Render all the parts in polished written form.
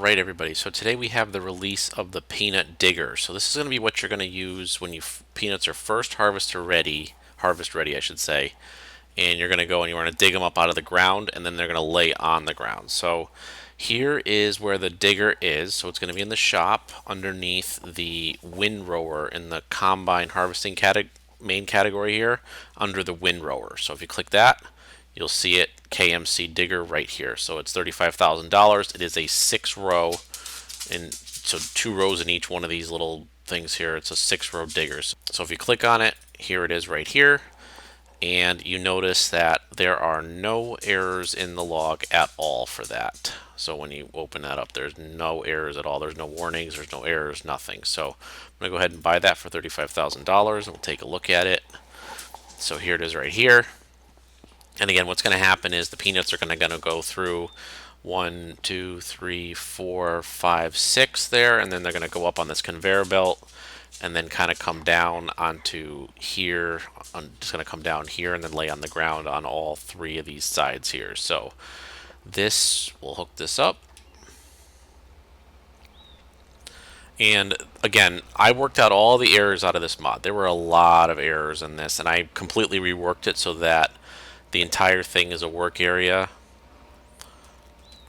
Alright everybody, so today we have the release of the peanut digger. So this is going to be what you're going to use when peanuts are first harvest ready, I should say. And you're going to go and you want to dig them up out of the ground, and then they're going to lay on the ground. So here is where the digger is. So it's going to be in the shop underneath the windrower in the combine harvesting main category here, under the windrower. So if you click that, you'll see it, KMC digger, right here. So it's $35,000. It is a 6-row, and so 2 rows in each one of these little things here. It's a 6-row diggers. So if you click on it, here it is right here, and you notice that there are no errors in the log at all for that. So when you open that up, there's no errors at all. There's no warnings, there's no errors, nothing. So I'm gonna go ahead and buy that for $35,000, and we'll take a look at it. So here it is right here. And again, what's going to happen is the peanuts are going to go through 1, 2, 3, 4, 5, 6 there, and then they're going to go up on this conveyor belt, and then kind of come down onto here. Just going to come down here and then lay on the ground on all 3 of these sides here. So this, we'll hook this up. And again, I worked out all the errors out of this mod. There were a lot of errors in this, and I completely reworked it so that the entire thing is a work area,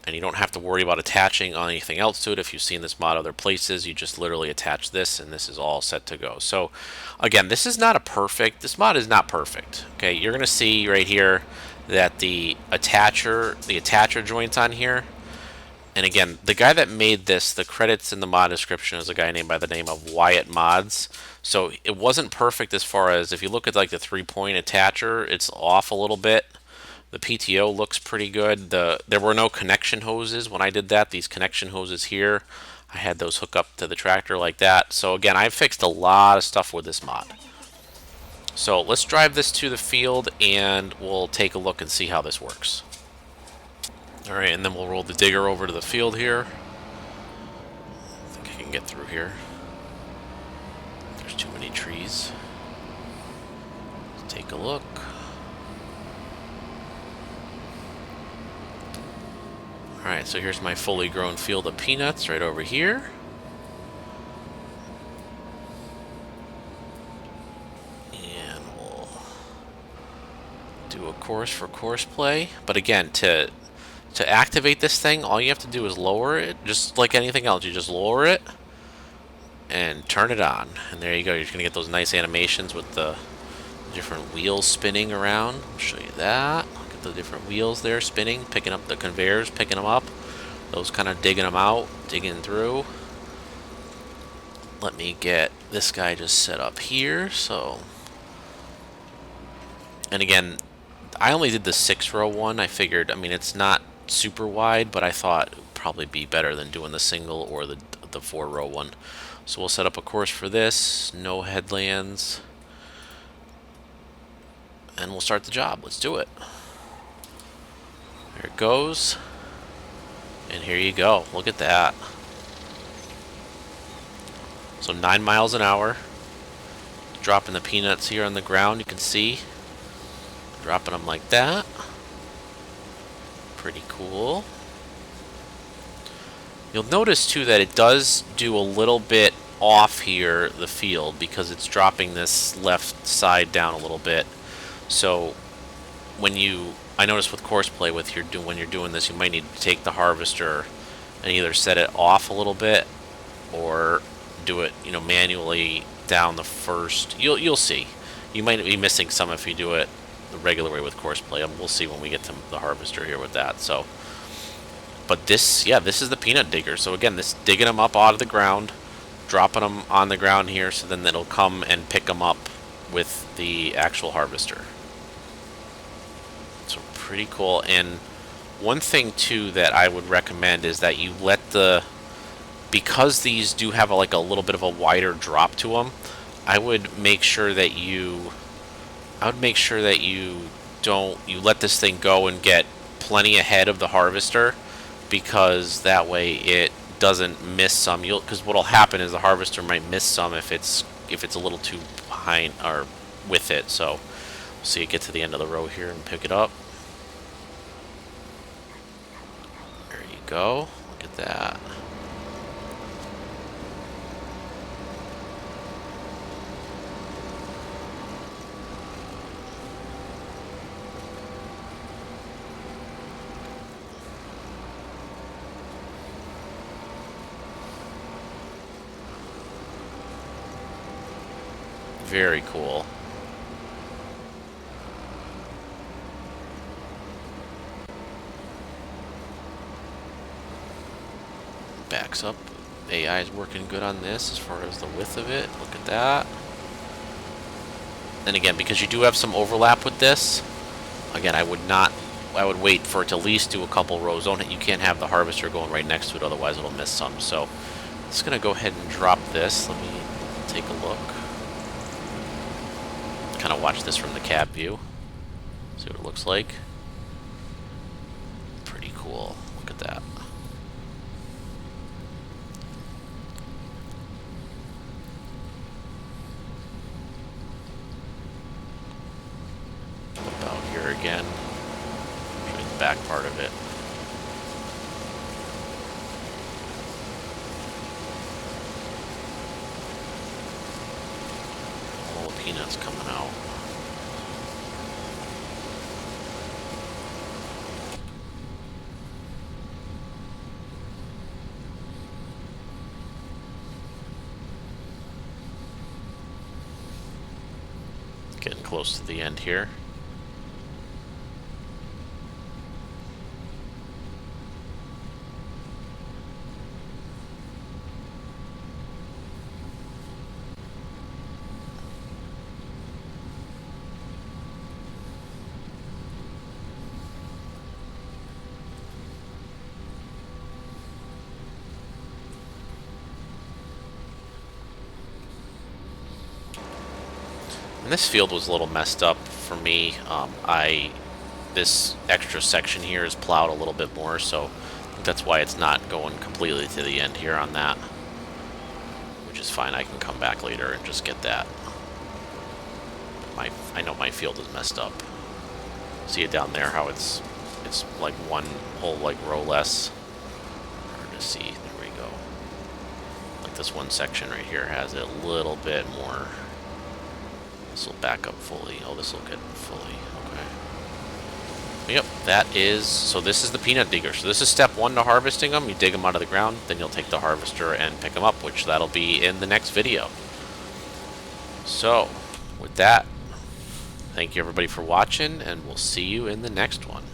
and you don't have to worry about attaching anything else to it. If you've seen this mod other places, you just literally attach this, and this is all set to go. So again, this mod is not perfect. Okay, you're gonna see right here that the attacher joints on here. And again, the guy that made this, the credits in the mod description is a guy named by the name of Wyatt Mods. So it wasn't perfect as far as, if you look at like the 3-point attacher, it's off a little bit. The PTO looks pretty good. There were no connection hoses when I did that. These connection hoses here, I had those hook up to the tractor like that. So again, I fixed a lot of stuff with this mod. So let's drive this to the field and we'll take a look and see how this works. Alright, and then we'll roll the digger over to the field here. I think I can get through here. There's too many trees. Let's take a look. Alright, so here's my fully grown field of peanuts right over here. And we'll do a course for course play. But again, to activate this thing, all you have to do is lower it, just like anything else. You just lower it and turn it on, and there you go. You're going to get those nice animations with the different wheels spinning around. I'll show you that. Look at the different wheels there spinning, picking up the conveyors, picking them up. Those kind of digging them out, digging through. Let me get this guy just set up here. So, and again, I only did the 6-row one. I figured, I mean, it's not super wide, but I thought it would probably be better than doing the single or the 4-row one. So we'll set up a course for this, no headlands, and we'll start the job. Let's do it. There it goes, and here you go. Look at that. So 9 miles an hour, dropping the peanuts here on the ground. You can see, dropping them like that. Pretty cool. You'll notice too that it does do a little bit off here, the field, because it's dropping this left side down a little bit. So I noticed with course play when you're doing this, you might need to take the harvester and either set it off a little bit or do it, manually down the first. You'll see. You might be missing some if you do it the regular way with course play. We'll see when we get to the harvester here with that. So, but this is the peanut digger. So again, this digging them up out of the ground, dropping them on the ground here, so then it'll come and pick them up with the actual harvester. So pretty cool. And one thing too that I would recommend is that you let because these do have a little bit of a wider drop to them, I would make sure that you let this thing go and get plenty ahead of the harvester, because that way it doesn't miss some. Because what'll happen is the harvester might miss some if it's a little too behind or with it. So we'll see it get to the end of the row here and pick it up. There you go. Look at that. Very cool. Backs up. AI is working good on this as far as the width of it. Look at that. And again, because you do have some overlap with this, again, I would wait for it to at least do a couple rows on it. You can't have the harvester going right next to it, otherwise it'll miss some. So I'm just going to go ahead and drop this. Let me take a look. Kind of watch this from the cab view. See what it looks like. Pretty cool. Look at that. Flip out here again. Show you the back part of it. All the peanuts coming out. Getting close to the end here. And this field was a little messed up for me. This extra section here is plowed a little bit more, so I think that's why it's not going completely to the end here on that. Which is fine, I can come back later and just get that. I know my field is messed up. See it down there, how it's like one whole like row less. Hard to see, there we go. Like this one section right here has it a little bit more. This will back up fully. Oh, this will get fully. Okay. Yep, that is... So this is the peanut digger. So this is step 1 to harvesting them. You dig them out of the ground, then you'll take the harvester and pick them up, which that'll be in the next video. So, with that, thank you everybody for watching, and we'll see you in the next one.